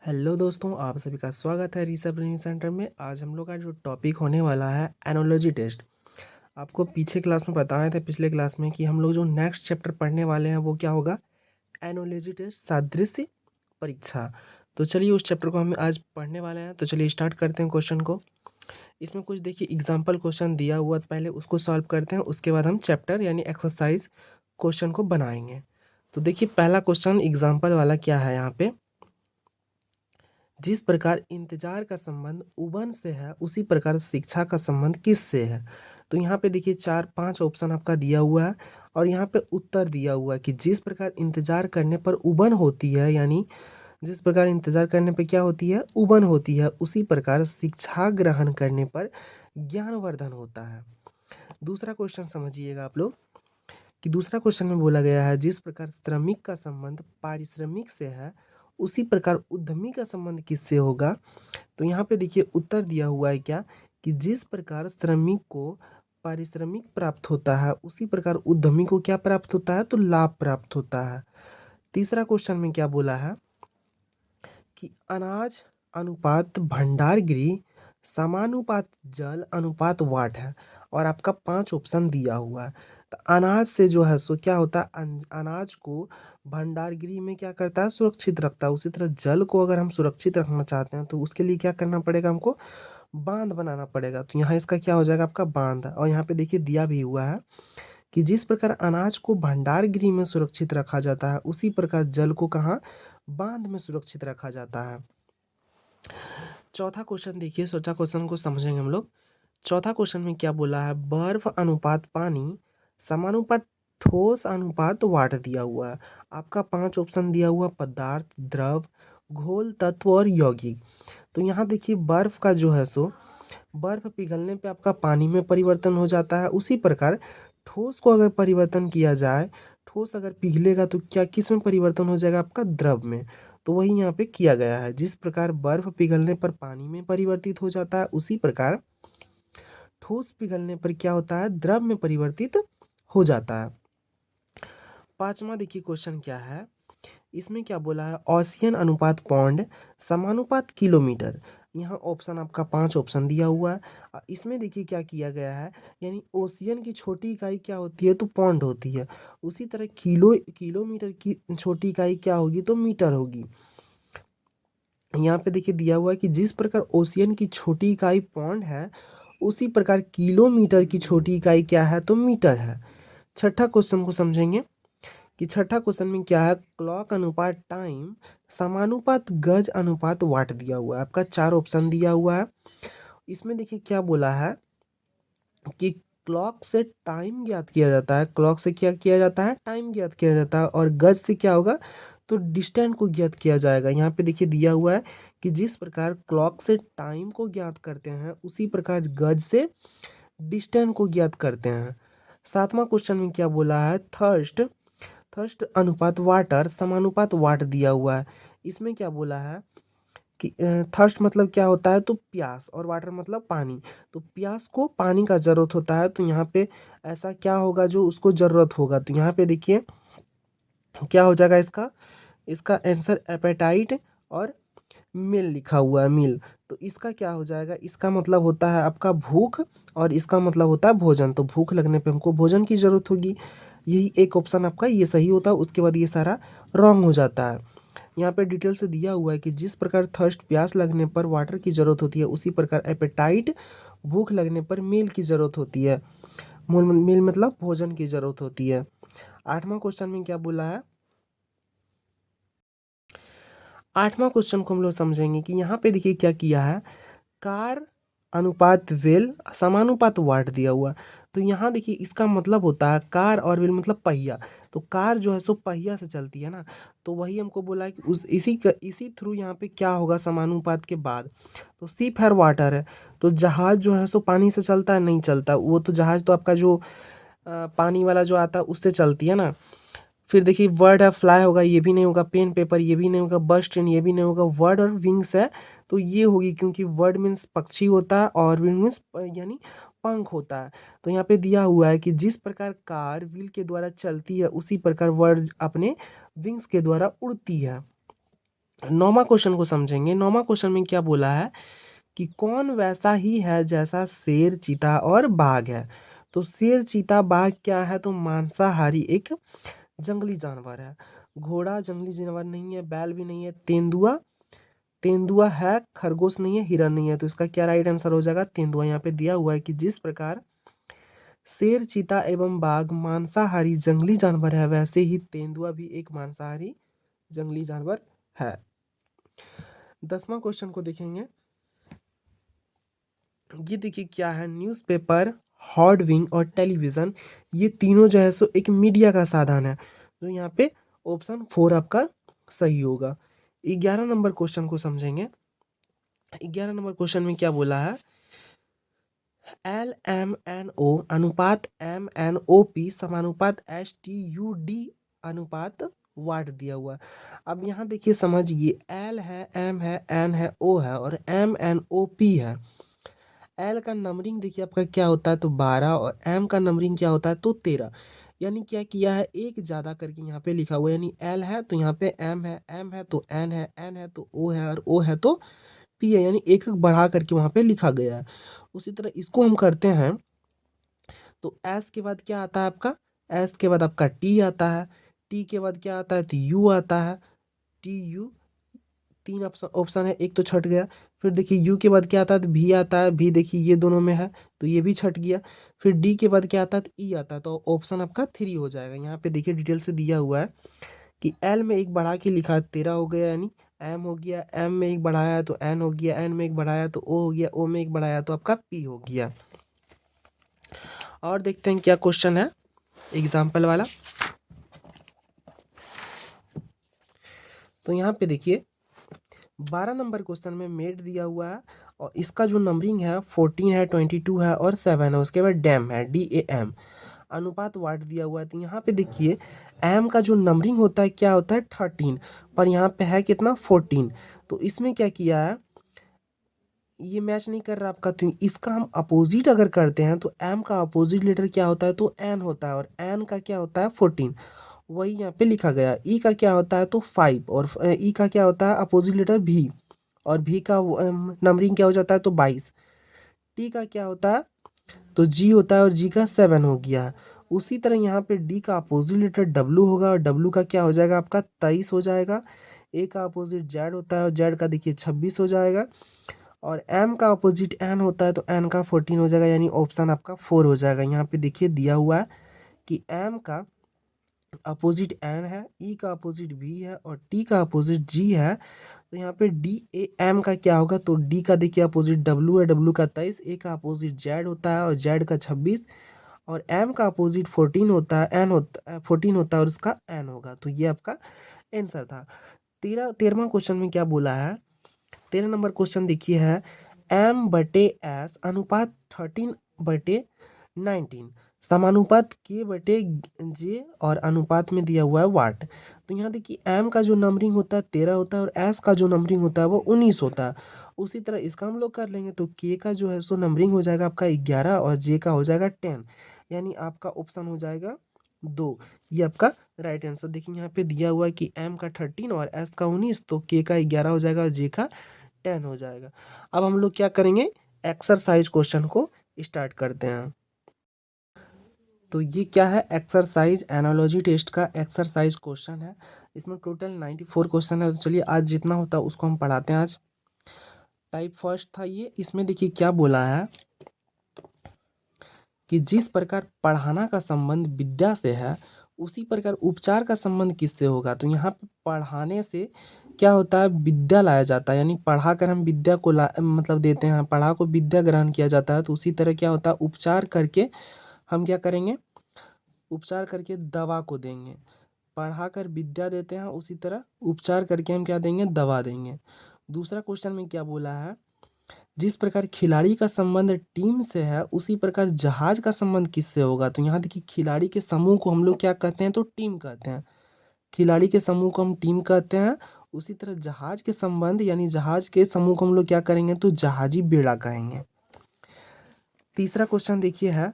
Hello दोस्तों, आप सभी का स्वागत है रीसर्च लर्निंग सेंटर में। आज हम लोग का जो टॉपिक होने वाला है एनोलॉजी टेस्ट। आपको पीछे क्लास में बताए थे, पिछले क्लास में, कि हम लोग जो नेक्स्ट चैप्टर पढ़ने वाले हैं वो क्या होगा, एनोलॉजी टेस्ट सादृश्य परीक्षा। तो चलिए उस चैप्टर को हम आज पढ़ने वाले हैं। तो चलिए स्टार्ट करते हैं क्वेश्चन को। इसमें कुछ देखिए एग्जाम्पल क्वेश्चन दिया हुआ, तो पहले उसको सॉल्व करते हैं, उसके बाद हम चैप्टर यानी एक्सरसाइज क्वेश्चन को बनाएंगे। तो देखिए पहला क्वेश्चन एग्जाम्पल वाला क्या है यहाँ पे, जिस प्रकार इंतजार का संबंध उबन से है उसी प्रकार शिक्षा का संबंध किससे है। तो यहाँ पे देखिए 4-5 ऑप्शन आपका दिया हुआ है और यहाँ पे उत्तर दिया हुआ है कि जिस प्रकार इंतजार करने पर उबन होती है, यानी जिस प्रकार इंतजार करने पर क्या होती है, उबन होती है, उसी प्रकार शिक्षा ग्रहण करने पर ज्ञानवर्धन होता है। दूसरा क्वेश्चन समझिएगा आप लोग, कि दूसरा क्वेश्चन में बोला गया है जिस प्रकार श्रमिक का संबंध पारिश्रमिक से है उसी प्रकार उद्यमी का संबंध किससे होगा। तो यहाँ पे देखिए उत्तर दिया हुआ है क्या, कि जिस प्रकार श्रमिक को पारिश्रमिक प्राप्त होता है उसी प्रकार उद्यमी को क्या प्राप्त होता है, तो लाभ प्राप्त होता है। तीसरा क्वेश्चन में क्या बोला है कि अनाज अनुपात भंडार गृह समानुपात जल अनुपात वाट है, और आपका 5 ऑप्शन दिया हुआ है। तो अनाज से जो है सो क्या होता है, अनाज को भंडार गृह में क्या करता है, सुरक्षित रखता है। उसी तरह जल को अगर हम सुरक्षित रखना चाहते हैं तो उसके लिए क्या करना पड़ेगा, हमको बांध बनाना पड़ेगा। तो यहाँ इसका क्या हो जाएगा, आपका बांध। और यहाँ पे देखिए दिया भी हुआ है कि जिस प्रकार अनाज को भंडार गृह में सुरक्षित रखा जाता है उसी प्रकार जल को कहाँ, बांध में सुरक्षित रखा जाता है। चौथा क्वेश्चन देखिए, चौथा क्वेश्चन को समझेंगे हम लोग। चौथा क्वेश्चन में क्या बोला है, बर्फ अनुपात पानी समानुपात ठोस अनुपात वाट दिया हुआ है। आपका 5 ऑप्शन दिया हुआ, पदार्थ, द्रव, घोल, तत्व और यौगिक। तो यहाँ देखिए बर्फ का जो है सो, बर्फ पिघलने पे आपका पानी में परिवर्तन हो जाता है। उसी प्रकार ठोस को अगर परिवर्तन किया जाए, ठोस अगर पिघलेगा तो क्या किस में परिवर्तन हो जाएगा, आपका द्रव में। तो वही यहाँ पे किया गया है, जिस प्रकार बर्फ पिघलने पर पानी में परिवर्तित हो जाता है उसी प्रकार ठोस पिघलने पर क्या होता है, द्रव में परिवर्तित हो जाता है। पांचवा देखिए क्वेश्चन क्या है, इसमें क्या बोला है, ओशियन अनुपात पौंड समानुपात किलोमीटर। यहाँ ऑप्शन आपका 5 ऑप्शन दिया हुआ है। इसमें देखिए क्या किया गया है, यानी ओशियन की छोटी इकाई क्या होती है, तो पौंड होती है। उसी तरह किलोमीटर की छोटी इकाई क्या होगी, तो मीटर होगी। यहाँ पे देखिए दिया हुआ है कि जिस प्रकार ओशियन की छोटी इकाई पौंड है उसी प्रकार किलोमीटर की छोटी इकाई क्या है, तो मीटर है। छठा क्वेश्चन को समझेंगे कि छठा क्वेश्चन में क्या है, क्लॉक अनुपात टाइम समानुपात गज अनुपात वाट दिया हुआ है। आपका 4 ऑप्शन दिया हुआ है। इसमें देखिए क्या बोला है कि क्लॉक से टाइम ज्ञात किया जाता है, क्लॉक से क्या किया जाता है, टाइम ज्ञात किया जाता है, और गज से क्या होगा, तो डिस्टेंस को ज्ञात किया जाएगा। यहाँ पे देखिए दिया हुआ है कि जिस प्रकार क्लॉक से टाइम को ज्ञात करते हैं उसी प्रकार गज से डिस्टेंस को ज्ञात करते हैं। सातवां क्वेश्चन में क्या बोला है, थर्स्ट थर्स्ट अनुपात वाटर समानुपात वाट दिया हुआ है। इसमें क्या बोला है कि थर्स्ट मतलब क्या होता है, तो प्यास, और वाटर मतलब पानी। तो प्यास को पानी का जरूरत होता है, तो यहाँ पे ऐसा क्या होगा जो उसको जरूरत होगा। तो यहाँ पे देखिए क्या हो जाएगा, इसका इसका आंसर एपेटाइट और मील लिखा हुआ है, मील। तो इसका क्या हो जाएगा, इसका मतलब होता है आपका भूख, और इसका मतलब होता है भोजन। तो भूख लगने पे हमको भोजन की जरूरत होगी। यही एक ऑप्शन आपका ये सही होता है, उसके बाद ये सारा रॉन्ग हो जाता है। यहाँ पे डिटेल से दिया हुआ है कि जिस प्रकार थर्स्ट प्यास लगने पर वाटर की जरूरत होती है उसी प्रकार एपेटाइट भूख लगने पर मील की जरूरत होती है। मील मतलब भोजन की जरूरत होती है। आठवां क्वेश्चन में क्या बोला है, आठवां क्वेश्चन को हम लोग समझेंगे कि यहाँ पे देखिए क्या किया है, कार अनुपात व्हील समानुपात वाट दिया हुआ। तो यहाँ देखिए इसका मतलब होता है कार और व्हील मतलब पहिया। तो कार जो है सो पहिया से चलती है ना, तो वही हमको बोला है कि उस इसी थ्रू यहाँ पे क्या होगा समानुपात के बाद। तो शिप है, वाटर है। तो जहाज जो है सो पानी से चलता है, नहीं चलता। वो तो जहाज तो आपका जो पानी वाला जो आता है उससे चलती है ना। फिर देखिए वर्ड है, फ्लाई होगा, ये भी नहीं होगा। पेन पेपर, ये भी नहीं होगा। बस ट्रेन, ये भी नहीं होगा। वर्ड और विंग्स है, तो ये होगी, क्योंकि वर्ड मीन्स पक्षी होता है और विंग मीन्स यानी पंख होता है। तो यहाँ पे दिया हुआ है कि जिस प्रकार कार व्हील के द्वारा चलती है उसी प्रकार वर्ड अपने विंग्स के द्वारा उड़ती है। 9वां क्वेश्चन को समझेंगे। 9वां क्वेश्चन में क्या बोला है कि कौन वैसा ही है जैसा शेर, चीता और बाघ है। तो शेर, चीता, बाघ क्या है, तो मांसाहारी एक जंगली जानवर है। घोड़ा जंगली जानवर नहीं है, बैल भी नहीं है, तेंदुआ तेंदुआ है, खरगोश नहीं है, हिरन नहीं है। तो इसका क्या राइट आंसर हो जाएगा, तेंदुआ। यहाँ पे दिया हुआ है कि जिस प्रकार शेर, चीता एवं बाघ मांसाहारी जंगली जानवर है, वैसे ही तेंदुआ भी एक मांसाहारी जंगली जानवर है। 10वां क्वेश्चन को देखेंगे। ये देखिए क्या है, न्यूज़पेपर, हॉर्डिंग और टेलीविज़न, ये तीनों जो है सो एक मीडिया का साधन है। तो यहाँ पे ऑप्शन 4 आपका सही होगा। 11 नंबर क्वेश्चन को समझेंगे। 11 नंबर क्वेश्चन में क्या बोला है, LMNO अनुपात MNOP समानुपात STUD अनुपात वाट दिया हुआ है। अब यहाँ देखिए समझिए, L है, M है, N है, O है और MNOP है। एल का नंबरिंग देखिए आपका क्या होता है, तो 12 और एम का नंबरिंग क्या होता है, तो 13। यानी क्या किया है, एक ज़्यादा करके यहाँ पे लिखा हुआ है, यानी एल है तो यहाँ पे एम है तो एन है, एन है तो ओ है और ओ है तो पी है, यानी एक एक बढ़ा करके वहाँ पे लिखा गया है। उसी तरह इसको हम करते हैं तो एस के बाद क्या आता है आपका, एस के बाद आपका टी आता है, टी के बाद क्या आता है, तो यू आता है, टी यू। तीन ऑप्शन ऑप्शन है, एक तो छट गया। फिर देखिए यू के बाद क्या आता है, तो भी आता है, भी देखिए ये दोनों में है तो ये भी छट गया। फिर डी के बाद क्या आता है, तो ई आता है, तो ऑप्शन आपका 3 हो जाएगा। यहाँ पे देखिए डिटेल से दिया हुआ है कि एल में एक बढ़ा के लिखा है 13 हो गया, यानी एम हो गया, एम में एक बढ़ाया तो एन हो गया, एन में एक बढ़ाया तो ओ हो गया, ओ में एक बढ़ाया तो आपका पी हो गया। और देखते हैं क्या क्वेश्चन है एग्जाम्पल वाला। तो यहाँ पे देखिए 12 नंबर क्वेश्चन में मेड दिया हुआ है और इसका जो नंबरिंग है 14 है, 22 है और 7 है। उसके बाद डैम है, DAM, अनुपात वाट दिया हुआ है। तो यहाँ पे देखिए एम का जो नंबरिंग होता है क्या होता है, 13, पर यहाँ पे है कितना, 14। तो इसमें क्या किया है, ये मैच नहीं कर रहा आपका, तो इसका हम अपोजिट अगर करते हैं तो एम का अपोजिट लेटर क्या होता है, तो एन होता है और एन का क्या होता है, 14। वही यहाँ पे लिखा गया। ई का क्या होता है, तो 5 और ई का क्या होता है, अपोजिट लेटर भी, और भी का नंबरिंग क्या हो जाता है, तो 22। टी का क्या होता है, तो जी होता है और जी का 7 हो गया। उसी तरह यहाँ पे डी का अपोजिट लेटर डब्लू होगा और डब्लू का क्या हो जाएगा आपका, 23 हो जाएगा। ए का अपोजिट जेड होता है और जेड का देखिए 26 हो जाएगा। और एम का अपोजिट एन होता है तो एन का 14 हो जाएगा, यानी ऑप्शन आपका 4 हो जाएगा। यहाँ पे देखिए दिया हुआ है कि एम का अपोजिट एन है, ई का अपोजिट वी है और टी का अपोजिट जी है। तो यहाँ पे डी ए एम का क्या होगा, तो डी का देखिए अपोजिट डब्लू है, डब्लू का 23, ए का अपोजिट जेड होता है और जेड का 26 और एम का अपोजिट 14 होता है, एन होता 14 होता है और उसका एन होगा। तो ये आपका आंसर था। 13वां क्वेश्चन में क्या बोला है, 13 नंबर क्वेश्चन देखिए है, एम बटे एस अनुपात 13/19 समानुपात के बटे जे और अनुपात में दिया हुआ है वाट। तो यहाँ देखिए एम का जो नंबरिंग होता है 13 होता है और एस का जो नंबरिंग होता है वो 19 होता है। उसी तरह इसका हम लोग कर लेंगे तो के का जो है सो नंबरिंग हो जाएगा आपका 11 और जे का हो जाएगा 10, यानी आपका ऑप्शन हो जाएगा 2। ये आपका राइट आंसर। देखिए यहाँ पे दिया हुआ है कि एम का 13 और एस का 19, तो के का 11 हो जाएगा और जे का 10 हो जाएगा। अब हम लोग क्या करेंगे, एक्सरसाइज क्वेश्चन को स्टार्ट करते हैं। तो ये क्या है, एक्सरसाइज एनालॉजी टेस्ट का एक्सरसाइज क्वेश्चन है। इसमें टोटल 94 क्वेश्चन है। तो चलिए आज जितना होता है उसको हम पढ़ाते हैं। आज टाइप फर्स्ट था ये। इसमें देखिए क्या बोला है कि जिस प्रकार पढ़ाना का संबंध विद्या से है, उसी प्रकार उपचार का संबंध किससे होगा। तो यहाँ पे पढ़ाने से क्या होता है, विद्या लाया जाता है, यानी पढ़ा कर हम विद्या को मतलब देते हैं, पढ़ा को विद्या ग्रहण किया जाता है। तो उसी तरह क्या होता है, उपचार करके हम क्या करेंगे, उपचार करके दवा को देंगे। पढ़ा कर विद्या देते हैं, उसी तरह उपचार करके हम क्या देंगे, दवा देंगे। दूसरा क्वेश्चन में क्या बोला है, जिस प्रकार खिलाड़ी का संबंध टीम से है, उसी प्रकार जहाज का संबंध किससे होगा। तो यहाँ देखिए खिलाड़ी के समूह को हम लोग क्या कहते हैं, तो टीम कहते हैं। खिलाड़ी के समूह को हम टीम कहते हैं। उसी तरह जहाज के संबंध यानी जहाज के समूह को हम लोग क्या करेंगे, तो जहाजी बेड़ा कहेंगे। तीसरा क्वेश्चन देखिए है,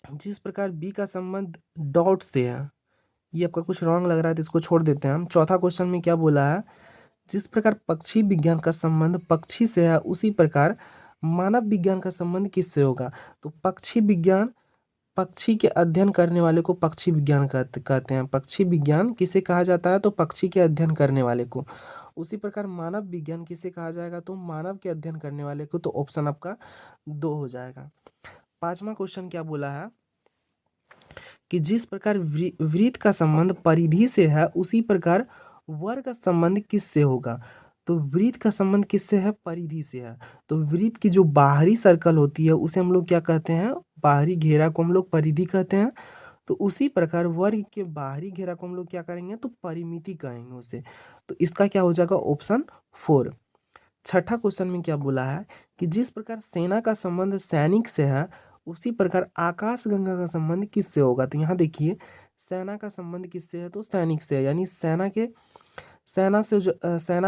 जिस प्रकार बी का संबंध डॉट से है, ये आपका कुछ रॉन्ग लग रहा है तो इसको छोड़ देते हैं हम। चौथा क्वेश्चन में क्या बोला है, जिस प्रकार पक्षी विज्ञान का संबंध पक्षी से है उसी प्रकार मानव विज्ञान का संबंध किससे होगा? तो पक्षी विज्ञान, पक्षी के अध्ययन करने वाले को पक्षी विज्ञान कहते हैं। पक्षी विज्ञान किसे कहा जाता है? तो पक्षी के अध्ययन करने वाले को। उसी प्रकार मानव विज्ञान किसे कहा जाएगा? तो मानव के अध्ययन करने वाले को। तो ऑप्शन आपका 2 हो जाएगा। 5वां क्वेश्चन क्या बोला है कि जिस प्रकार वृत्त का संबंध परिधि से है उसी प्रकार वर्ग का संबंध किससे होगा? तो वृत्त का संबंध किससे है? परिधि से है। तो वृत्त की जो बाहरी सर्कल होती है उसे हम लोग क्या कहते हैं? बाहरी घेरा को हम लोग परिधि कहते हैं। तो उसी प्रकार वर्ग के बाहरी घेरा को हम लोग क्या करेंगे? तो परिमिति कहेंगे उसे। तो इसका क्या हो जाएगा? ऑप्शन 4। छठा क्वेश्चन में क्या बोला है कि जिस प्रकार सेना का संबंध सैनिक से है उसी प्रकार आकाशगंगा का संबंध किससे होगा? तो यहाँ देखिए, सेना का संबंध किससे है? तो सैनिक से है। यानी सेना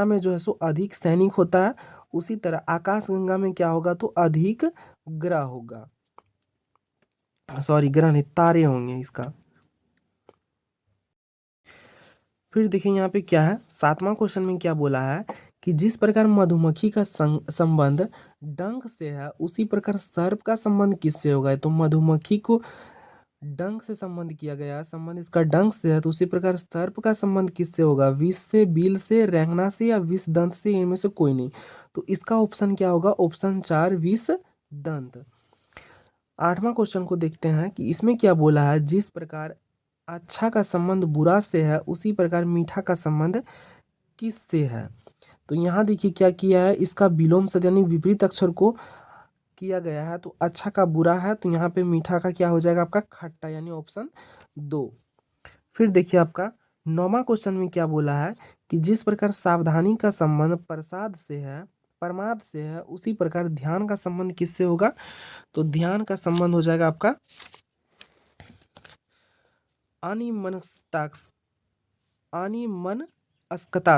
में जो है सो अधिक सैनिक होता है। उसी तरह आकाशगंगा में क्या होगा? तो अधिक ग्रह होगा। सॉरी, ग्रह नहीं, तारे होंगे इसका। फिर देखिए यहाँ पे क्या है, 7वां क्वेश्चन में क्या बोला है कि जिस प्रकार मधुमक्खी का संबंध डंक से है उसी प्रकार सर्प का संबंध किससे होगा? तो मधुमक्खी को डंक से संबंध किया गया है, संबंध इसका डंक से है। तो उसी प्रकार सर्प का संबंध किससे होगा? विष से, बिल से, रेंगना से या विष दंत से? इनमें से कोई नहीं। तो इसका ऑप्शन क्या होगा? ऑप्शन 4 विष दंत। 8वां क्वेश्चन को देखते हैं कि इसमें क्या बोला है, जिस प्रकार अच्छा का संबंध बुरा से है उसी प्रकार मीठा का संबंध किससे है? तो यहाँ देखिए क्या किया है, इसका विलोम से यानी विपरीत अक्षर को किया गया है। तो अच्छा का बुरा है, तो यहाँ पे मीठा का क्या हो जाएगा? आपका खट्टा, यानी ऑप्शन 2। फिर देखिए आपका 9वां क्वेश्चन में क्या बोला है कि जिस प्रकार सावधानी का संबंध प्रसाद से है, प्रमाद से है, उसी प्रकार ध्यान का संबंध किससे होगा? तो ध्यान का संबंध हो जाएगा आपका अनिमनस्कता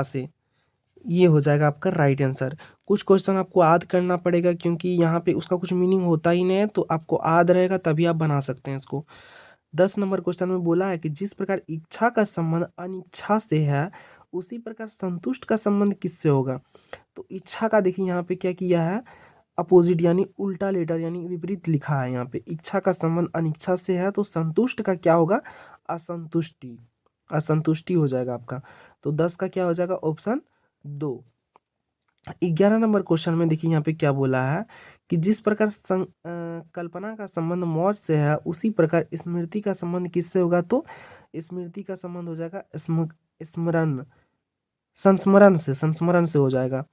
से। ये हो जाएगा आपका राइट आंसर। कुछ क्वेश्चन आपको याद करना पड़ेगा क्योंकि यहाँ पे उसका कुछ मीनिंग होता ही नहीं है, तो आपको याद रहेगा तभी आप बना सकते हैं इसको। 10 नंबर क्वेश्चन में बोला है कि जिस प्रकार इच्छा का संबंध अनिच्छा से है उसी प्रकार संतुष्ट का संबंध किससे होगा? तो इच्छा का देखिए यहाँ पे क्या किया है, अपोजिट यानी उल्टा लेटर यानी विपरीत लिखा है। यहाँ पे इच्छा का संबंध अनिच्छा से है, तो संतुष्ट का क्या होगा? असंतुष्टि। असंतुष्टि हो जाएगा आपका। तो 10 का क्या हो जाएगा? ऑप्शन 2। 11 नंबर क्वेश्चन में देखिए यहाँ पे क्या बोला है कि जिस प्रकार कल्पना का संबंध मौज से है उसी प्रकार स्मृति का संबंध किससे होगा? तो स्मृति का संबंध हो जाएगा स्मरण, संस्मरण से हो जाएगा।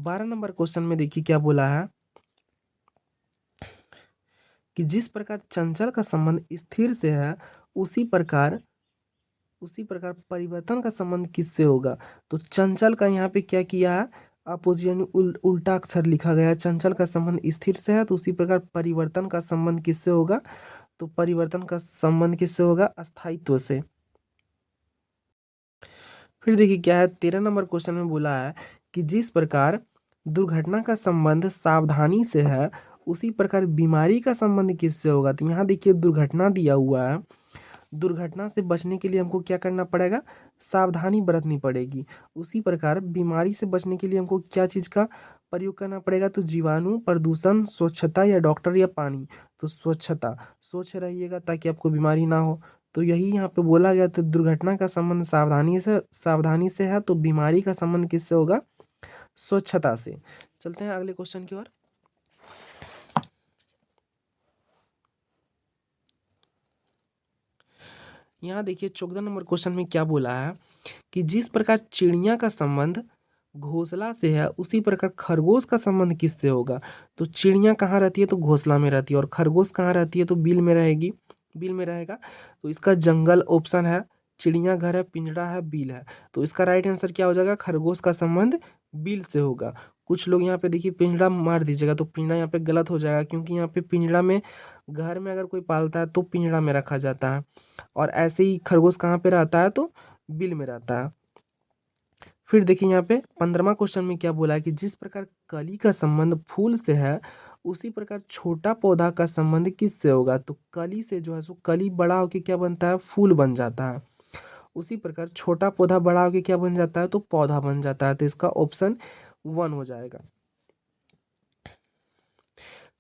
12 नंबर क्वेश्चन में देखिए क्या बोला है कि जिस प्रकार चंचल का संबंध स्थिर से है उसी प्रकार परिवर्तन का संबंध किससे होगा? तो चंचल का यहाँ पे क्या किया है, अपोजिट यानी उल्टा अक्षर लिखा गया है। चंचल का संबंध स्थिर से है, तो उसी प्रकार परिवर्तन का संबंध किससे होगा? तो परिवर्तन का संबंध किससे होगा? अस्थायित्व से। फिर देखिए क्या है, 13 नंबर क्वेश्चन में बोला है कि जिस प्रकार दुर्घटना का संबंध सावधानी से है उसी प्रकार बीमारी का संबंध किससे होगा? तो यहाँ देखिए दुर्घटना दिया हुआ है, दुर्घटना से बचने के लिए हमको क्या करना पड़ेगा? सावधानी बरतनी पड़ेगी। उसी प्रकार बीमारी से बचने के लिए हमको क्या चीज़ का प्रयोग करना पड़ेगा? तो जीवाणु, प्रदूषण, स्वच्छता या डॉक्टर या पानी? तो स्वच्छता, स्वच्छ रहिएगा ताकि आपको बीमारी ना हो। तो यही यहाँ पे बोला गया। तो दुर्घटना का संबंध सावधानी से है, तो बीमारी का संबंध किससे होगा? स्वच्छता से। चलते हैं अगले क्वेश्चन की ओर। यहाँ देखिए 14 नंबर क्वेश्चन में क्या बोला है कि जिस प्रकार चिड़िया का संबंध घोंसला से है उसी प्रकार खरगोश का संबंध किससे होगा? तो चिड़िया कहाँ रहती है? तो घोंसला में रहती है। और खरगोश कहाँ रहती है? तो बिल में रहेगी, बिल में रहेगा। तो इसका जंगल ऑप्शन है, चिड़िया घर है, पिंजड़ा है, बिल है। तो इसका राइट आंसर क्या हो जाएगा? खरगोश का संबंध बिल से होगा। कुछ लोग यहाँ पे देखिए पिंजड़ा मार दीजिएगा, तो पिंजड़ा यहाँ पे गलत हो जाएगा क्योंकि यहाँ पे पिंजड़ा में घर में अगर कोई पालता है तो पिंजड़ा में रखा जाता है, और ऐसे ही खरगोश कहाँ पे रहता है? तो बिल में रहता है। फिर देखिए यहाँ पे 15वां क्वेश्चन में क्या बोला है कि जिस प्रकार कली का संबंध फूल से है उसी प्रकार छोटा पौधा का संबंध किससे होगा? तो कली से जो है सो कली बड़ा होके क्या बनता है? फूल बन जाता है। उसी प्रकार छोटा पौधा बड़ा होके क्या बन जाता है, तो पौधा बन जाता है। तो इसका ऑप्शन 1 हो जाएगा।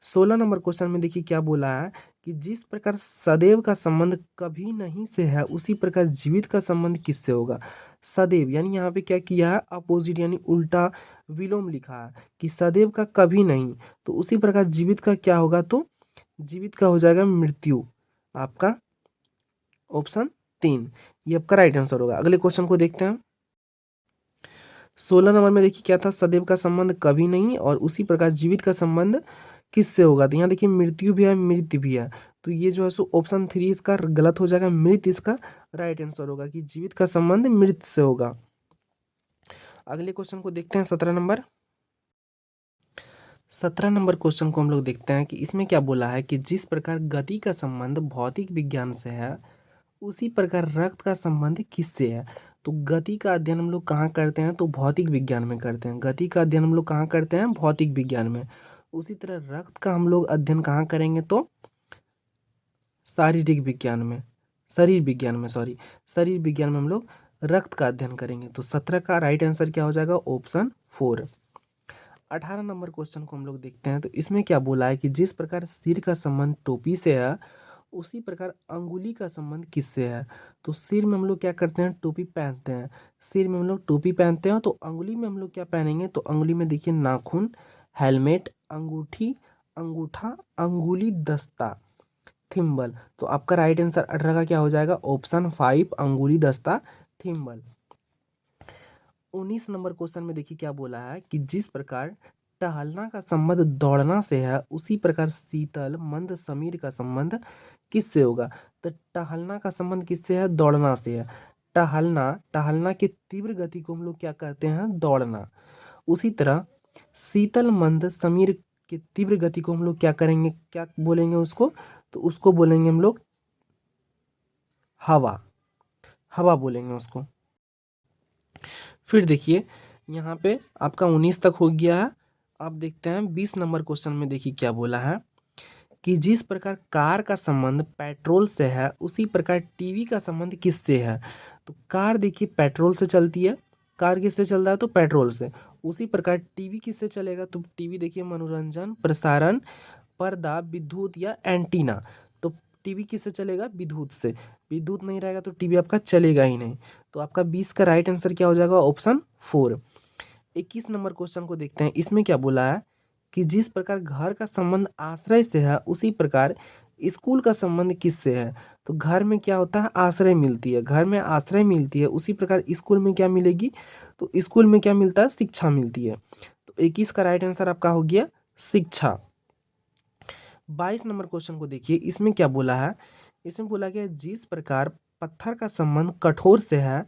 16 नंबर क्वेश्चन में देखिए क्या बोला है कि जिस प्रकार सदैव का संबंध कभी नहीं से है, उसी प्रकार जीवित का संबंध किससे होगा। सदैव यानी यहाँ पे क्या किया है, अपोजिट यानी उल्टा विलोम लिखा है कि सदैव का कभी नहीं, तो उसी प्रकार जीवित का क्या होगा, तो जीवित का हो जाएगा मृत्यु। आपका ऑप्शन 3 ये आपका राइट आंसर होगा। अगले क्वेश्चन को देखते हैं। 16 नंबर में देखिए क्या था, सदैव का संबंध कभी नहीं और उसी प्रकार जीवित का संबंध किससे होगा। तो यहाँ देखिए मृत्यु भी है, मृत भी है, तो ये जो है सो ऑप्शन 3 इसका गलत हो जाएगा। मृत इसका राइट आंसर होगा कि जीवित का संबंध मृत से होगा। अगले क्वेश्चन को देखते हैं 17 नंबर। 17 नंबर क्वेश्चन को हम लोग देखते हैं कि इसमें क्या बोला है कि जिस प्रकार गति का संबंध भौतिक विज्ञान से है, उसी प्रकार रक्त का संबंध किससे है। तो गति का अध्ययन हम लोग कहाँ करते हैं, तो भौतिक विज्ञान में करते हैं। गति का अध्ययन हम लोग कहाँ करते हैं, भौतिक विज्ञान में। उसी तरह रक्त का हम लोग अध्ययन कहाँ करेंगे, तो शारीरिक विज्ञान में, शरीर विज्ञान में, सॉरी, शरीर विज्ञान में हम लोग रक्त का अध्ययन करेंगे। तो 17 का राइट आंसर क्या हो जाएगा, ऑप्शन 4। 18 नंबर क्वेश्चन को हम लोग देखते हैं। तो इसमें क्या बोला है कि जिस प्रकार सिर का संबंध टोपी से है, उसी प्रकार अंगुली का संबंध किससे है। तो सिर में हम लोग क्या करते हैं, टोपी पहनते हैं। सिर में हम लोग टोपी पहनते हैं, तो अंगुली में हम लोग क्या पहनेंगे, तो अंगुली में देखिए नाखून, हेलमेट, अंगूठी, अंगूठा, अंगुली दस्ता, थिम्बल। तो आपका राइट आंसर 18 का क्या हो जाएगा, ऑप्शन 5 अंगुली दस्ता थिम्बल। 19 नंबर क्वेश्चन में देखिए क्या बोला है कि जिस प्रकार टहलना का संबंध दौड़ना से है, उसी प्रकार शीतल मंद समीर का संबंध किससे होगा। तो टहलना का संबंध किससे है, दौड़ना से है। टहलना, टहलना की तीव्र गति को हम लोग क्या कहते हैं, दौड़ना। उसी तरह शीतल मंद समीर की तीव्र गति को हम लोग क्या करेंगे, क्या बोलेंगे उसको, तो उसको बोलेंगे हम लोग हवा, हवा बोलेंगे उसको। फिर देखिए यहाँ पे आपका 19 तक हो गया है। अब देखते हैं 20 नंबर क्वेश्चन में देखिए क्या बोला है कि जिस प्रकार कार का संबंध पेट्रोल से है, उसी प्रकार टीवी का संबंध किससे है। तो कार देखिए पेट्रोल से चलती है, कार किससे चल रहा है, तो पेट्रोल से। उसी प्रकार टीवी किससे चलेगा, तो टीवी देखिए मनोरंजन, प्रसारण, पर्दा, विद्युत या एंटीना। तो टीवी किससे चलेगा, विद्युत से। विद्युत नहीं रहेगा तो टीवी आपका चलेगा ही नहीं। तो आपका 20 का राइट आंसर क्या हो जाएगा, ऑप्शन 4। 21 नंबर क्वेश्चन को देखते हैं। इसमें क्या बोला है कि जिस प्रकार घर का संबंध आश्रय से है, उसी प्रकार स्कूल का संबंध किससे है। तो घर में क्या होता है, आश्रय मिलती है, घर में आश्रय मिलती है, उसी प्रकार स्कूल में क्या मिलेगी, तो स्कूल में क्या मिलता है, शिक्षा मिलती है। तो 21 का राइट आंसर आपका हो गया शिक्षा। 22 नंबर क्वेश्चन को देखिए। इसमें क्या बोला है, इसमें बोला गया जिस प्रकार पत्थर का संबंध कठोर से है,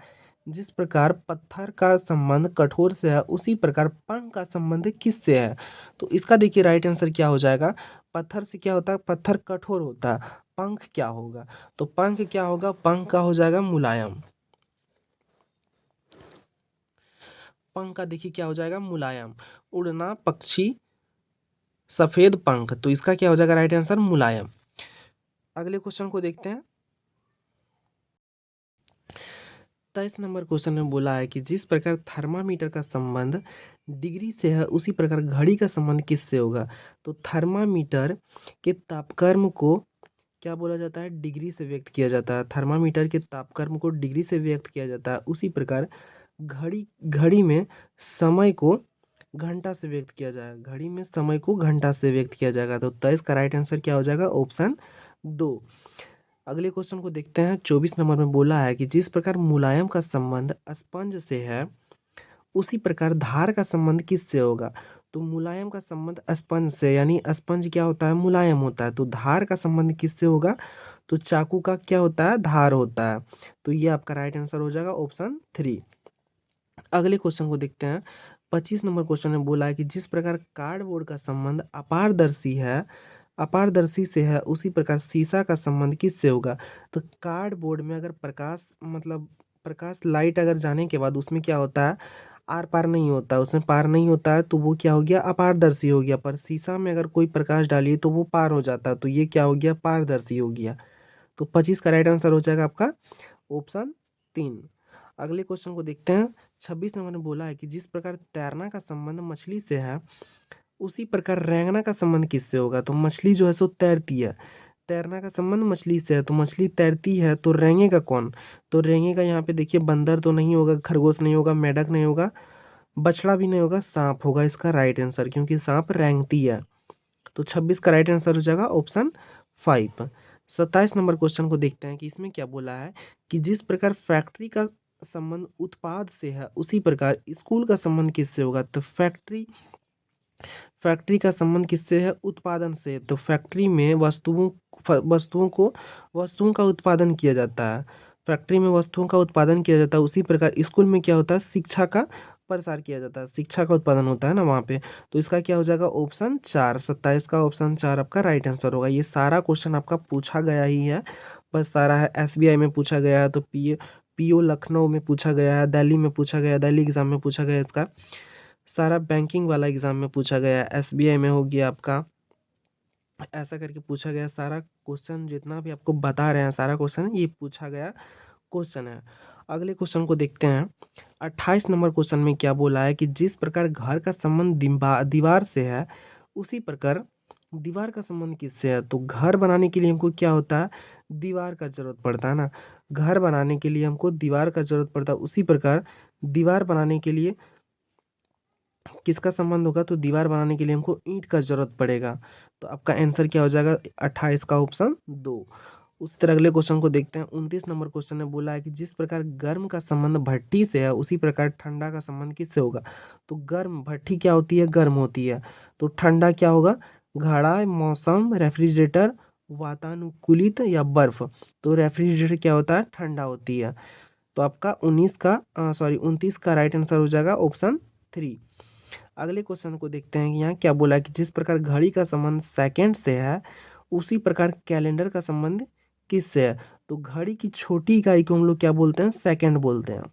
जिस प्रकार पत्थर का संबंध कठोर से है, उसी प्रकार पंख का संबंध किससे है। तो इसका देखिए राइट आंसर क्या हो जाएगा, पत्थर से क्या होता है, पत्थर कठोर होता है, पंख क्या होगा, तो पंख क्या होगा, पंख का हो जाएगा मुलायम। पंख का देखिए क्या हो जाएगा, मुलायम। उड़ना, पक्षी, सफेद पंख, तो इसका क्या हो जाएगा राइट आंसर, मुलायम। अगले क्वेश्चन को देखते हैं। 23 नंबर क्वेश्चन में बोला है कि जिस प्रकार थर्मामीटर का संबंध डिग्री से है, उसी प्रकार घड़ी का संबंध किससे होगा। तो थर्मामीटर के तापक्रम को क्या बोला जाता है, डिग्री से व्यक्त किया जाता है। थर्मामीटर के तापक्रम को डिग्री से व्यक्त किया जाता है। उसी प्रकार घड़ी, घड़ी में समय को घंटा से व्यक्त किया जाएगा, घड़ी में समय को घंटा से व्यक्त किया जाएगा। तो 23 का राइट आंसर क्या हो जाएगा, ऑप्शन 2। अगले क्वेश्चन को देखते हैं। 24 नंबर में बोला है कि जिस प्रकार मुलायम का संबंध स्पंज से है, उसी प्रकार धार का संबंध किससे होगा। तो मुलायम का संबंध स्पंज से, यानी स्पंज क्या होता है, मुलायम होता है, तो धार का संबंध किससे होगा, तो चाकू का क्या होता है, धार होता है। तो ये आपका राइट आंसर हो जाएगा ऑप्शन 3। अगले क्वेश्चन को देखते हैं। 25 नंबर क्वेश्चन में बोला है कि जिस प्रकार कार्डबोर्ड का संबंध अपारदर्शी है, अपारदर्शी से है, उसी प्रकार शीशा का संबंध किससे होगा। तो कार्डबोर्ड में अगर प्रकाश, मतलब प्रकाश लाइट अगर जाने के बाद उसमें क्या होता है, आर पार नहीं होता है, उसमें पार नहीं होता है, तो वो क्या हो गया, अपारदर्शी हो गया। पर शीशा में अगर कोई प्रकाश डालिए तो वो पार हो जाता है, तो ये क्या हो गया, पारदर्शी हो गया। तो 25 का राइट आंसर हो जाएगा आपका ऑप्शन 3। अगले क्वेश्चन को देखते हैं। 26 नंबर में बोला है कि जिस प्रकार तैरना का संबंध मछली से है उसी प्रकार रेंगना का संबंध किससे होगा? तो मछली जो है सो तैरती है, तैरना का संबंध मछली से है, तो मछली तैरती है तो रेंगेगा कौन? तो रेंगेगा यहाँ पे देखिए बंदर तो नहीं होगा, खरगोश नहीं होगा, मेंढक नहीं होगा, बछड़ा भी नहीं होगा, सांप होगा इसका राइट आंसर, क्योंकि सांप रेंगती है। तो 26 का राइट आंसर हो जाएगा ऑप्शन 5। 27 नंबर क्वेश्चन को देखते हैं कि इसमें क्या बोला है कि जिस प्रकार फैक्ट्री का संबंध उत्पाद से है उसी प्रकार स्कूल का संबंध किससे होगा? तो फैक्ट्री फैक्ट्री का संबंध किससे है? उत्पादन से। तो फैक्ट्री में वस्तुओं का उत्पादन किया जाता है, फैक्ट्री में वस्तुओं का उत्पादन किया जाता है, उसी प्रकार स्कूल में क्या होता है? शिक्षा का प्रसार किया जाता है, शिक्षा का उत्पादन होता है ना वहाँ पे। तो इसका क्या हो जाएगा? ऑप्शन 4। 27 का ऑप्शन 4 आपका राइट आंसर होगा। ये सारा क्वेश्चन आपका पूछा गया ही है, बस सारा है। एसबीआई में पूछा गया है, तो पीओ लखनऊ में पूछा गया है, दिल्ली में पूछा गया, दिल्ली एग्जाम में पूछा गया, इसका सारा बैंकिंग वाला एग्जाम में पूछा गया, एसबीआई में हो गया आपका, ऐसा करके पूछा गया। सारा क्वेश्चन जितना भी आपको बता रहे हैं सारा क्वेश्चन ये पूछा गया क्वेश्चन है। अगले क्वेश्चन को देखते हैं। 28 नंबर क्वेश्चन में क्या बोला है कि जिस प्रकार घर का संबंध दीवार से है उसी प्रकार दीवार का संबंध किससे है? तो घर बनाने के लिए हमको क्या होता है? दीवार का जरूरत पड़ता है ना, घर बनाने के लिए हमको दीवार का जरूरत पड़ता है, उसी प्रकार दीवार बनाने के लिए किसका संबंध होगा? तो दीवार बनाने के लिए हमको ईंट का जरूरत पड़ेगा। तो आपका आंसर क्या हो जाएगा? 28 का ऑप्शन 2। उसी तरह अगले क्वेश्चन को देखते हैं। 29 नंबर क्वेश्चन में बोला है कि जिस प्रकार गर्म का संबंध भट्टी से है उसी प्रकार ठंडा का संबंध किससे होगा? तो गर्म भट्टी क्या होती है? गर्म होती है। तो ठंडा क्या होगा? घड़ा, मौसम, रेफ्रिजरेटर, वातानुकूलित या बर्फ। तो रेफ्रिजरेटर क्या होता है? ठंडा होती है। तो आपका 29 का राइट आंसर हो जाएगा ऑप्शन 3। अगले क्वेश्चन को देखते हैं कि यहाँ क्या बोला है कि जिस प्रकार घड़ी का संबंध सेकंड से है उसी प्रकार कैलेंडर का संबंध किससे है? तो घड़ी की छोटी इकाई को हम लोग क्या बोलते हैं? सेकंड बोलते हैं।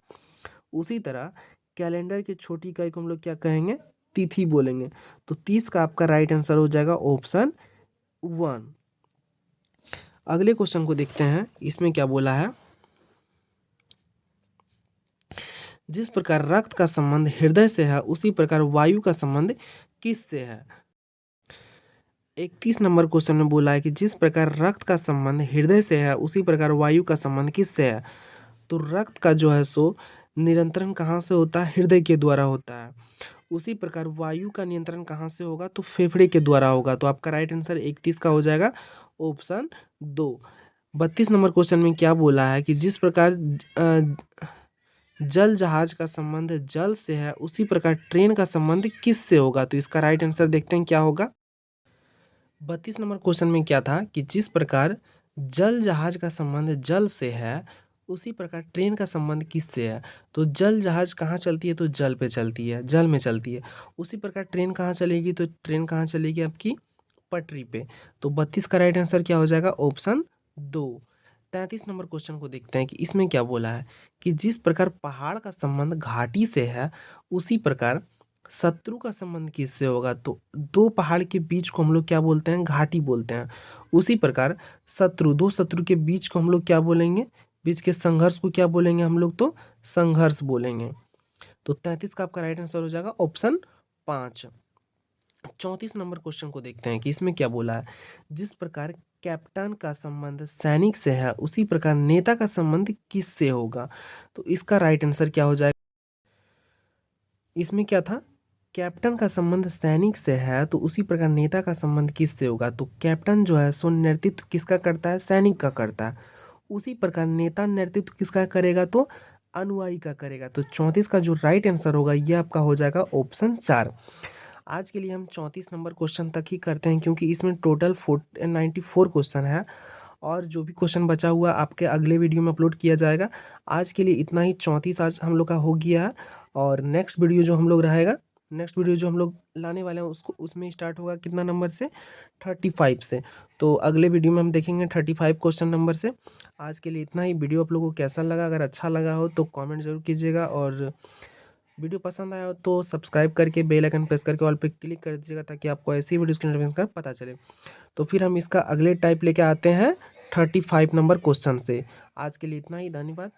उसी तरह कैलेंडर की छोटी इकाई को हम लोग क्या कहेंगे? तिथि बोलेंगे। तो 30 का आपका राइट आंसर हो जाएगा ऑप्शन 1। अगले क्वेश्चन को देखते हैं। इसमें क्या बोला है? जिस प्रकार रक्त का संबंध हृदय से है उसी प्रकार वायु का संबंध किससे है? 31 नंबर क्वेश्चन में बोला है कि जिस प्रकार रक्त का संबंध हृदय से है उसी प्रकार वायु का संबंध किससे है? तो रक्त का जो है सो नियंत्रण कहाँ से होता है? हृदय के द्वारा होता है। उसी प्रकार वायु का नियंत्रण कहाँ से होगा? तो फेफड़े के द्वारा होगा। तो आपका राइट आंसर 31 का हो जाएगा ऑप्शन 2। 32 नंबर क्वेश्चन में क्या बोला है कि जिस प्रकार जल जहाज का संबंध जल से है उसी प्रकार ट्रेन का संबंध किससे होगा? तो इसका राइट आंसर देखते हैं क्या होगा। 32 नंबर क्वेश्चन में क्या था कि जिस प्रकार जल जहाज का संबंध जल से है उसी प्रकार ट्रेन का संबंध किससे है? तो जल जहाज कहाँ चलती है? तो जल पे चलती है, जल में चलती है। उसी प्रकार ट्रेन कहाँ चलेगी? तो ट्रेन कहाँ चलेगी? आपकी पटरी पे। तो 32 का राइट आंसर क्या हो जाएगा? ऑप्शन 2। 33 नंबर क्वेश्चन को देखते हैं कि इसमें क्या बोला है कि जिस प्रकार पहाड़ का संबंध घाटी से है उसी प्रकार शत्रु का संबंध किससे होगा? तो दो पहाड़ के बीच को हम लोग क्या बोलते हैं? घाटी बोलते हैं। उसी प्रकार दो शत्रु के बीच को हम लोग क्या बोलेंगे? बीच के संघर्ष को क्या बोलेंगे हम लोग? तो संघर्ष बोलेंगे। तो 33 का आपका राइट आंसर हो जाएगा ऑप्शन 5। 34 नंबर क्वेश्चन को देखते हैं कि इसमें क्या बोला है। जिस प्रकार कैप्टन का संबंध सैनिक से है उसी प्रकार नेता का संबंध किससे होगा? तो इसका राइट आंसर क्या हो जाएगा? इसमें क्या था? कैप्टन का संबंध सैनिक से है तो उसी प्रकार नेता का संबंध किससे होगा? तो कैप्टन जो है सो नेतृत्व किसका करता है? सैनिक का करता है। उसी प्रकार नेता नेतृत्व किसका करेगा? तो अनुयायी का करेगा। तो 34 का जो राइट आंसर होगा ये आपका हो जाएगा ऑप्शन 4। आज के लिए हम 34 नंबर क्वेश्चन तक ही करते हैं क्योंकि इसमें टोटल 94 क्वेश्चन है और जो भी क्वेश्चन बचा हुआ आपके अगले वीडियो में अपलोड किया जाएगा। आज के लिए इतना ही। 34 आज हम लोग का हो गया है और नेक्स्ट वीडियो जो हम लोग रहेगा, नेक्स्ट वीडियो जो हम लोग लाने वाले हैं उसको उसमें स्टार्ट होगा कितना नंबर से? 35 से। तो अगले वीडियो में हम देखेंगे 35 क्वेश्चन नंबर से। आज के लिए इतना ही। वीडियो आप लोगों को कैसा लगा? अगर अच्छा लगा हो तो कमेंट जरूर कीजिएगा और वीडियो पसंद आया हो तो सब्सक्राइब करके बेल आइकन प्रेस करके ऑल पे क्लिक कर दीजिएगा ताकि आपको ऐसी वीडियोस की नोटिफिकेशन का पता चले। तो फिर हम इसका अगले टाइप लेके आते हैं 35 नंबर क्वेश्चन से। आज के लिए इतना ही। धन्यवाद।